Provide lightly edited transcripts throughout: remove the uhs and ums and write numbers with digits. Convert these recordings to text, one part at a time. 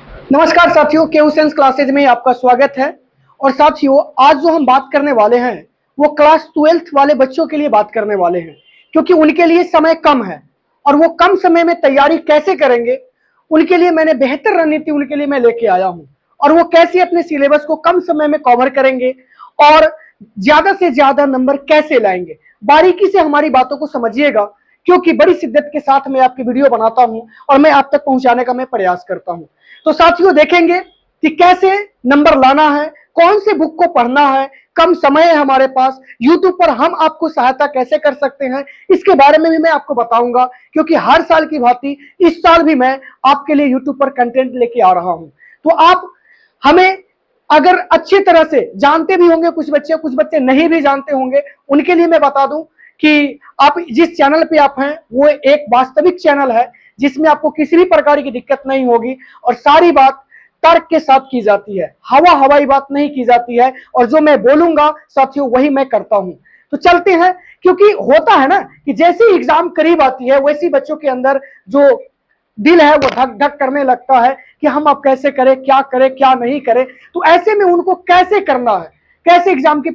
नमस्कार साथियों, केयू science classes में आपका स्वागत है। और साथियों, आज जो हम बात करने वाले हैं वो क्लास 12th वाले बच्चों के लिए बात करने वाले हैं, क्योंकि उनके लिए समय कम है और वो कम समय में तैयारी कैसे करेंगे, उनके लिए मैंने बेहतर रणनीति उनके लिए मैं लेके आया हूं। और वो कैसे अपने सिलेबस को कम समय में कवर करेंगे और ज्यादा से ज्यादा नंबर कैसे लाएंगे, बारीकी से हमारी बातों को समझिएगा, क्योंकि बड़ी शिद्दत के साथ मैं आपकी वीडियो बनाता हूं और मैं आप तक पहुंचाने का मैं प्रयास करता हूं। तो साथियों, देखेंगे कि कैसे नंबर लाना है, कौन से बुक को पढ़ना है, कम समय है हमारे पास, यूट्यूब पर हम आपको सहायता कैसे कर सकते हैं, इसके बारे में भी मैं आपको बताऊंगा। क्योंकि हर साल की भांति इस साल भी मैं आपके लिए यूट्यूब पर कंटेंट लेके आ रहा हूं। तो आप हमें अगर अच्छी तरह से जानते भी होंगे, कुछ बच्चे नहीं भी जानते होंगे, उनके लिए मैं बता दूं कि आप जिस चैनल पे आप हैं वो एक वास्तविक चैनल है, जिसमें आपको किसी भी प्रकार की दिक्कत नहीं होगी और सारी बात तर्क के साथ की जाती है, हवाई बात नहीं की जाती है। और जो मैं बोलूंगा साथियों वही मैं करता हूं। तो चलते हैं, क्योंकि होता है ना कि जैसे एग्जाम करीब आती है वैसे बच्चों के अंदर जो दिल है वो धक धक करने लगता है कि हम अब कैसे करें, क्या नहीं करें। तो ऐसे में उनको कैसे करना है, कैसे एग्जाम की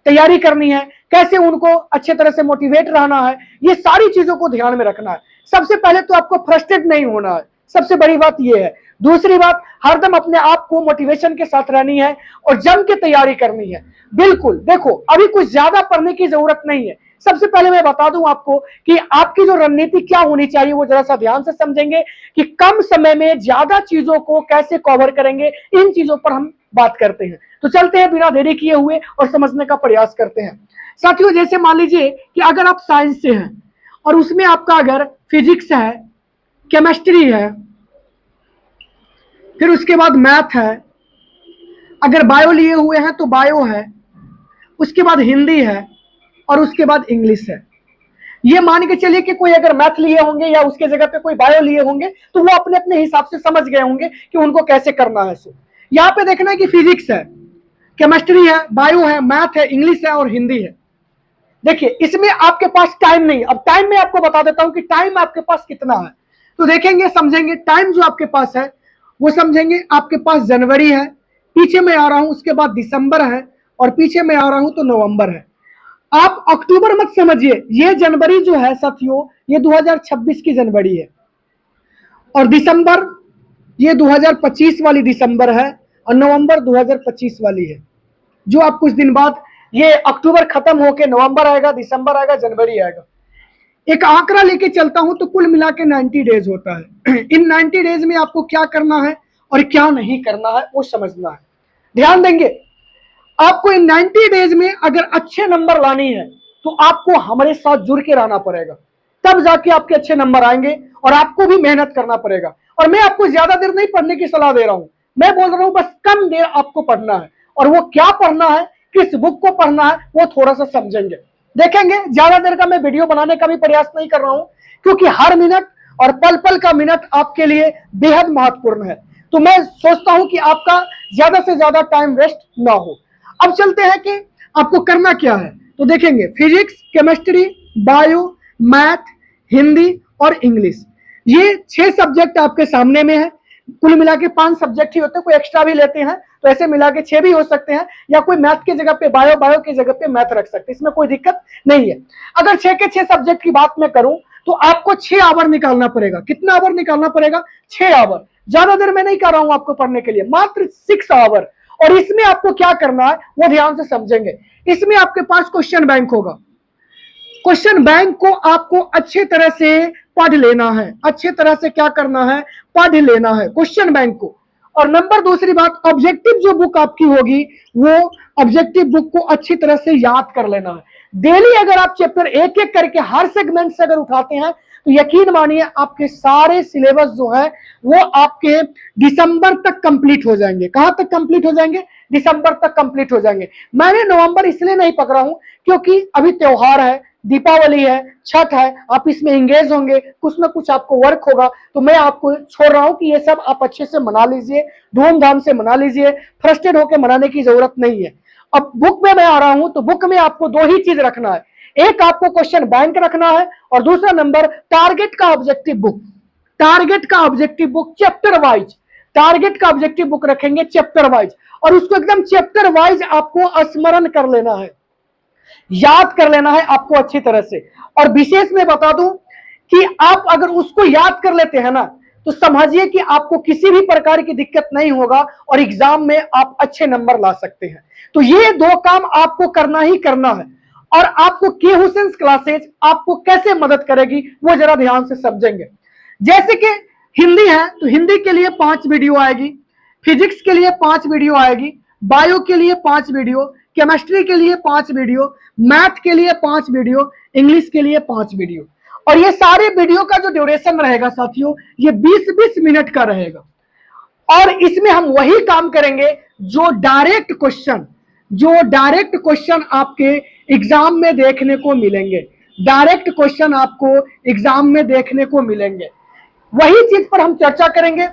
तैयारी करनी है, कैसे उनको अच्छे तरह से मोटिवेट रहना है, ये सारी चीजों को ध्यान में रखना है। सबसे पहले तो आपको फ्रस्ट्रेट नहीं होना है, सबसे बड़ी बात यह है। दूसरी बात, हरदम अपने आप को मोटिवेशन के साथ रहनी है और जम के तैयारी करनी है। बिल्कुल देखो, अभी कुछ ज्यादा पढ़ने की जरूरत नहीं है। सबसे पहले मैं बता दूं आपको कि आपकी जो रणनीति क्या होनी चाहिए, वो जरा सा ध्यान से समझेंगे कि कम समय में ज्यादा चीजों को कैसे कवर करेंगे। इन चीजों पर हम बात करते हैं। तो चलते हैं बिना देरी किए हुए और समझने का प्रयास करते हैं। साथियों, जैसे मान लीजिए कि अगर आप साइंस से हैं और उसमें आपका अगर फिजिक्स है, केमिस्ट्री है, फिर उसके बाद मैथ है, अगर बायो लिए हुए हैं तो बायो है, उसके बाद हिंदी है और उसके बाद इंग्लिश है। ये मान के चलिए कि कोई अगर मैथ लिए होंगे या उसके जगह पे कोई बायो लिए होंगे तो वो अपने अपने हिसाब से समझ गए होंगे कि उनको कैसे करना है। सो यहाँ पे देखना है कि फिजिक्स है, केमिस्ट्री है, बायो है, मैथ है, इंग्लिश है और हिंदी है। देखिए, इसमें आपके पास टाइम नहीं। अब टाइम में आपको बता देता हूं कि टाइम आपके पास कितना है। तो देखेंगे, समझेंगे। टाइम जो आपके पास है वो समझेंगे, आपके पास जनवरी है, पीछे में आ रहा हूं, उसके बाद दिसंबर है और पीछे में आ रहा हूं तो नवंबर है। आप अक्टूबर मत समझिए, ये जनवरी जो है साथियों ये 2026 की जनवरी है और दिसंबर ये 2025 वाली दिसंबर है और नवंबर 2025 वाली है। जो आप कुछ दिन बाद, ये अक्टूबर खत्म होके नवंबर आएगा, दिसंबर आएगा, जनवरी आएगा। एक आंकड़ा लेके चलता हूं तो कुल मिला के 90 डेज होता है। इन 90 डेज में आपको क्या करना है और क्या नहीं करना है वो समझना है। ध्यान देंगे, आपको इन 90 डेज में अगर अच्छे नंबर लानी है तो आपको हमारे साथ जुड़ के रहना पड़ेगा, तब जाके आपके अच्छे नंबर आएंगे और आपको भी मेहनत करना पड़ेगा। और मैं आपको ज्यादा देर नहीं पढ़ने की सलाह दे रहा हूं, मैं बोल रहा हूं बस कम देर आपको पढ़ना है। और वो क्या पढ़ना है, किस बुक को पढ़ना है, वो थोड़ा सा समझेंगे, देखेंगे। ज्यादा देर का मैं वीडियो बनाने का भी प्रयास नहीं कर रहा हूं, क्योंकि हर मिनट और पल पल का मिनट आपके लिए बेहद महत्वपूर्ण है। तो मैं सोचता हूं कि आपका ज्यादा से ज्यादा टाइम वेस्ट ना हो। अब चलते हैं कि आपको करना क्या है। तो देखेंगे, physics, chemistry, bio, math, Hindi और इंग्लिश, ये 6 सब्जेक्ट आपके सामने में है। कुल मिला के 5 सब्जेक्ट ही होते हैं, कोई एक्स्ट्रा भी लेते हैं तो ऐसे मिला के 6 भी हो सकते हैं, या कोई मैथ की जगह पे बायो, बायो की जगह पे मैथ रख सकते हैं, इसमें कोई दिक्कत नहीं है। अगर 6 के 6 सब्जेक्ट की बात मैं करूं तो आपको 6 आवर निकालना पड़ेगा। कितना आवर निकालना पड़ेगा? 6 आवर। ज्यादा देर मैं नहीं कर रहा हूं आपको पढ़ने के लिए, मात्र 6 आवर। और इसमें आपको क्या करना है वो ध्यान से समझेंगे। इसमें आपके पास क्वेश्चन बैंक होगा। क्वेश्चन बैंक को आपको अच्छे तरह से पढ़ लेना है, अच्छे तरह से क्या करना है, पढ़ लेना है क्वेश्चन बैंक को। और नंबर दूसरी बात, ऑब्जेक्टिव जो बुक आपकी होगी वो ऑब्जेक्टिव बुक को अच्छी तरह से याद कर लेना है। डेली अगर आप चैप्टर एक एक करके हर सेगमेंट से अगर उठाते हैं तो यकीन मानिए आपके सारे सिलेबस जो है वो आपके दिसंबर तक कंप्लीट हो जाएंगे। कहां तक कंप्लीट हो जाएंगे? दिसंबर तक कंप्लीट हो जाएंगे। मैंने नवंबर इसलिए नहीं पकड़ा हूं क्योंकि अभी त्योहार है, दीपावली है, छठ है, आप इसमें एंगेज होंगे, कुछ ना कुछ आपको वर्क होगा। तो मैं आपको छोड़ रहा हूं कि ये सब आप अच्छे से मना लीजिए, धूमधाम से मना लीजिए, फ्रस्ट्रेट होकर मनाने की जरूरत नहीं है। अब बुक में मैं आ रहा हूं तो बुक में आपको 2 ही चीज रखना है, एक आपको क्वेश्चन बैंक रखना है और दूसरा नंबर टारगेट का ऑब्जेक्टिव बुक। टारगेट का objective book chapter wise, target का ऑब्जेक्टिव बुक रखेंगे चैप्टर वाइज, और उसको एकदम चैप्टर वाइज आपको स्मरण कर लेना है, याद कर लेना है आपको अच्छी तरह से। और विशेष में बता दूं कि आप अगर उसको याद कर लेते हैं ना, तो समझिए कि आपको किसी भी प्रकार की दिक्कत नहीं होगा और एग्जाम में आप अच्छे नंबर ला सकते हैं। तो ये दो काम आपको करना ही करना है। और आपको के हुसैन क्लासेज आपको कैसे मदद करेगी वो जरा ध्यान से समझेंगे। जैसे कि हिंदी है तो हिंदी के लिए 5 वीडियो आएगी, फिजिक्स के लिए 5 वीडियो आएगी, बायो के लिए 5 वीडियो, केमिस्ट्री के लिए 5 वीडियो, मैथ के लिए 5 वीडियो, इंग्लिश के लिए 5 वीडियो। और ये सारे वीडियो का जो ड्यूरेशन रहेगा साथियों, ये 20-20 मिनट का रहेगा। और इसमें हम वही काम करेंगे जो डायरेक्ट क्वेश्चन आपके एग्जाम में देखने को मिलेंगे, डायरेक्ट क्वेश्चन आपको एग्जाम में देखने को मिलेंगे, वही चीज पर हम चर्चा करेंगे।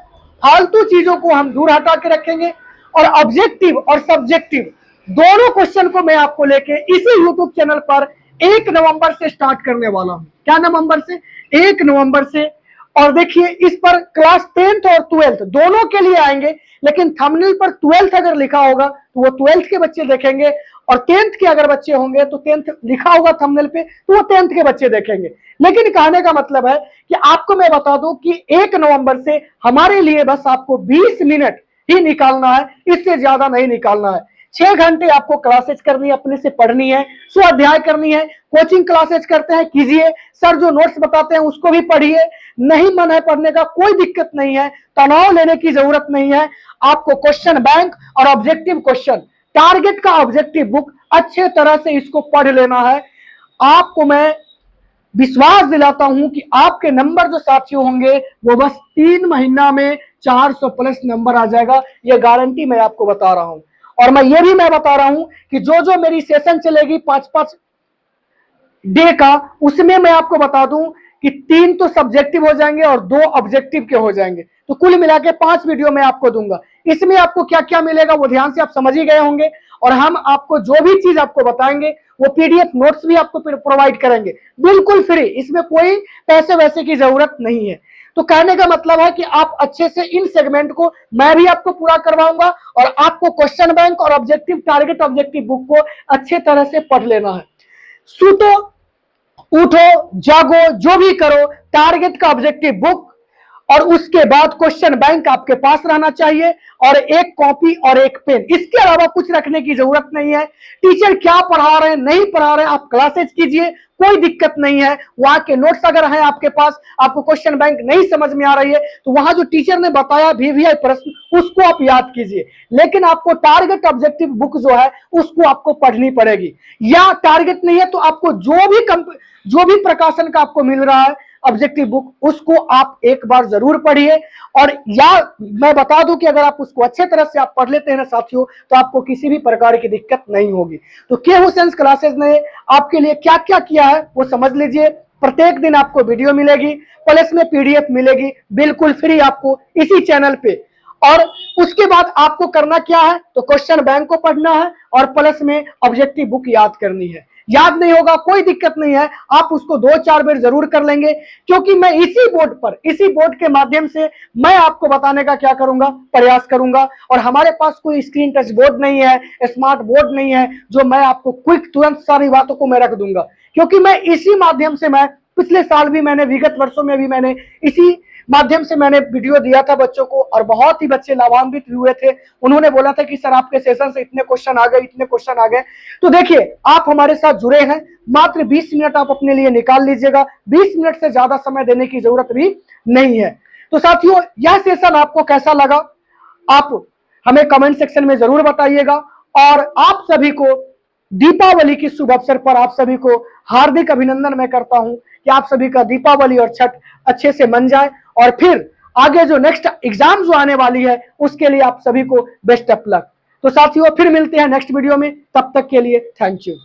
फालतू चीजों को हम दूर हटा के रखेंगे और ऑब्जेक्टिव और सब्जेक्टिव दोनों क्वेश्चन को मैं आपको लेके इसी यूट्यूब चैनल पर 1 नवंबर से स्टार्ट करने वाला हूं। क्या नवंबर से? 1 नवंबर से। और देखिए इस पर क्लास 10th और 12th दोनों के लिए आएंगे, लेकिन थंबनेल पर 12th अगर लिखा होगा तो वो 12th के बच्चे देखेंगे, और 10th के अगर बच्चे होंगे तो 10th लिखा होगा थंबनेल पे तो वो 10th के बच्चे देखेंगे। लेकिन कहने का मतलब है कि आपको मैं बता दूं कि 1 नवंबर से हमारे लिए बस आपको 20 मिनट ही निकालना है, इससे ज्यादा नहीं निकालना है। 6 घंटे आपको क्लासेज करनी है, अपने से पढ़नी है, स्वाध्याय करनी है। कोचिंग क्लासेज करते हैं कीजिए, सर जो नोट्स बताते हैं उसको भी पढ़िए, नहीं मन है पढ़ने का कोई दिक्कत नहीं है, तनाव लेने की जरूरत नहीं है। आपको क्वेश्चन बैंक और ऑब्जेक्टिव क्वेश्चन, टारगेट का ऑब्जेक्टिव बुक अच्छे तरह से इसको पढ़ लेना है। आपको मैं विश्वास दिलाता हूं कि आपके नंबर जो साथियों होंगे वो बस 3 महीना में 400 प्लस नंबर आ जाएगा, ये गारंटी मैं आपको बता रहा हूं। और मैं ये भी बता रहा हूं कि जो मेरी सेशन चलेगी 5-5 डे का, उसमें मैं आपको बता दूं कि 3 तो सब्जेक्टिव हो जाएंगे और 2 ऑब्जेक्टिव के हो जाएंगे, तो कुल मिला के 5 वीडियो मैं आपको दूंगा। इसमें आपको क्या क्या मिलेगा वो ध्यान से आप समझ ही गए होंगे, और हम आपको जो भी चीज आपको बताएंगे वो पीडीएफ नोट्स भी आपको प्रोवाइड करेंगे बिल्कुल फ्री, इसमें कोई पैसे वैसे की जरूरत नहीं है। तो कहने का मतलब है कि आप अच्छे से इन सेगमेंट को मैं भी आपको पूरा करवाऊंगा, और आपको क्वेश्चन बैंक और ऑब्जेक्टिव टारगेट ऑब्जेक्टिव बुक को अच्छे तरह से पढ़ लेना है। सूतो, उठो, जागो, जो भी करो, टारगेट का ऑब्जेक्टिव बुक और उसके बाद क्वेश्चन बैंक आपके पास रहना चाहिए, और एक कॉपी और एक पेन, इसके अलावा कुछ रखने की जरूरत नहीं है। टीचर क्या पढ़ा रहे हैं नहीं पढ़ा रहे हैं आप क्लासेज कीजिए, कोई दिक्कत नहीं है। वहां के नोट्स अगर हैं आपके पास, आपको क्वेश्चन बैंक नहीं समझ में आ रही है तो वहां जो टीचर ने बताया VVI प्रश्न उसको आप याद कीजिए, लेकिन आपको टारगेट ऑब्जेक्टिव बुक जो है उसको आपको पढ़नी पड़ेगी। या टारगेट नहीं है तो आपको जो भी प्रकाशन का आपको मिल रहा है ऑब्जेक्टिव बुक उसको आप एक बार जरूर पढ़िए। और या मैं बता दूं कि अगर आप उसको अच्छे तरह से आप पढ़ लेते हैं ना साथियों, तो आपको किसी भी प्रकार की दिक्कत नहीं होगी। तो के हुसैन क्लासेज ने आपके लिए क्या क्या किया है वो समझ लीजिए। प्रत्येक दिन आपको वीडियो मिलेगी, प्लस में PDF मिलेगी बिल्कुल फ्री आपको इसी चैनल पे। और उसके बाद आपको करना क्या है, तो क्वेश्चन बैंक को पढ़ना है और प्लस में ऑब्जेक्टिव बुक याद करनी है। याद नहीं होगा कोई दिक्कत नहीं है, आप उसको 2-4 बार जरूर कर लेंगे, क्योंकि मैं इसी बोर्ड के माध्यम से मैं आपको बताने का क्या करूंगा, प्रयास करूंगा। और हमारे पास कोई स्क्रीन टच बोर्ड नहीं है, स्मार्ट बोर्ड नहीं है जो मैं आपको क्विक तुरंत सारी बातों को मैं रख दूंगा, क्योंकि मैं इसी माध्यम से, मैं पिछले साल भी मैंने, विगत वर्षों में भी मैंने इसी माध्यम से मैंने वीडियो दिया था बच्चों को, और बहुत ही बच्चे लाभान्वित हुए थे। उन्होंने बोला था कि सर आपके सेशन से इतने क्वेश्चन आ गए, इतने क्वेश्चन आ गए। तो देखिए आप हमारे साथ जुड़े हैं, मात्र 20 मिनट आप अपने लिए निकाल लीजिएगा, 20 मिनट से ज्यादा समय देने की जरूरत भी नहीं है। तो साथियों यह सेशन आपको कैसा लगा आप हमें कमेंट सेक्शन में जरूर बताइएगा। और आप सभी को दीपावली की शुभ अवसर पर आप सभी को हार्दिक अभिनंदन मैं करता हूं कि आप सभी का दीपावली और छठ अच्छे से मन जाए, और फिर आगे जो नेक्स्ट एग्जाम जो आने वाली है उसके लिए आप सभी को बेस्ट ऑफ लक। तो साथियों फिर मिलते हैं नेक्स्ट वीडियो में, तब तक के लिए थैंक यू।